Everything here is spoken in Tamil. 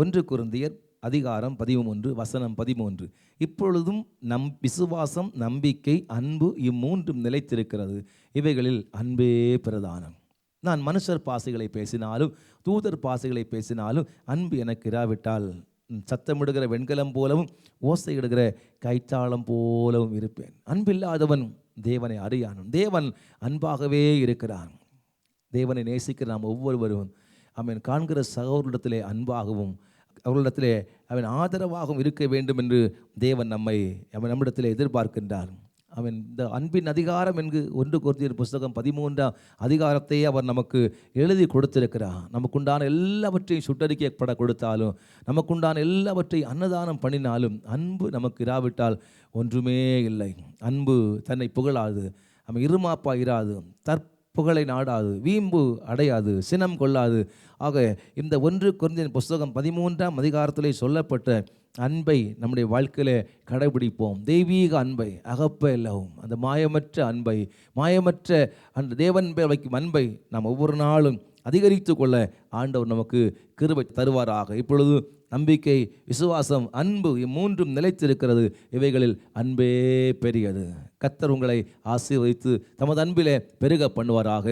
1 கொரிந்தியர் அதிகாரம் 13 வசனம் 13. இப்பொழுதும் விசுவாசம், நம்பிக்கை, அன்பு இம்மூன்றும் நிலைத்திருக்கிறது. இவைகளில் அன்பே பிரதானம். நான் மனுஷர் பாசைகளை பேசினாலும் தூதர் பாசைகளை பேசினாலும் அன்பு எனக்கு இராவிட்டால் சத்தமிடுகிற வெண்கலம் போலவும் ஓசையிடுகிற கைத்தாளம் போலவும் இருப்பேன். அன்பில்லாதவன் தேவனை அறியானும். தேவன் அன்பாகவே இருக்கிறான். தேவனை நேசிக்கிற நாம் ஒவ்வொருவரும் அவன் காண்கிற சகோதரிடத்திலே அன்பாகவும் அவர்களிடத்திலே அவன் ஆதரவாகவும் இருக்க வேண்டும் என்று தேவன் நம்மிடத்திலே எதிர்பார்க்கின்றார். அவன் இந்த அன்பின் அதிகாரம் என்று 1 கொரிந்தியர் புஸ்தகம் 13ஆம் அதிகாரத்தையே அவர் நமக்கு எழுதி கொடுத்திருக்கிறார். நமக்குண்டான எல்லாவற்றையும் சுட்டரிக்கப்பட கொடுத்தாலும், நமக்குண்டான எல்லாவற்றையும் அன்னதானம் பண்ணினாலும் அன்பு நமக்கு இராவிட்டால் ஒன்றுமே இல்லை. அன்பு தன்னை புகழாது, அவன் இருமாப்பா இராது, புகழை நாடாது, வீம்பு அடையாது, சினம் கொள்ளாது. ஆக இந்த 1 கொரிந்தியர் புஸ்தகம் 13ஆம் அதிகாரத்திலே சொல்லப்பட்ட அன்பை நம்முடைய வாழ்க்கையிலே கடைபிடிப்போம். தெய்வீக அன்பை, அகப்ப இல்லவும் அந்த மாயமற்ற அன்பை, மாயமற்ற அந்த தேவன் பேர் வைக்கும் அன்பை நாம் ஒவ்வொரு நாளும் அதிகரித்து கொள்ள ஆண்டவர் நமக்கு கிருபை தருவாராக. இப்பொழுது நம்பிக்கை, விசுவாசம், அன்பு இம்மூன்றும் நிலைத்திருக்கிறது. இவைகளில் அன்பே பெரியது. கர்த்தர் உங்களை ஆசீர்வதித்து தமது அன்பிலே பெருக பண்ணுவாராக.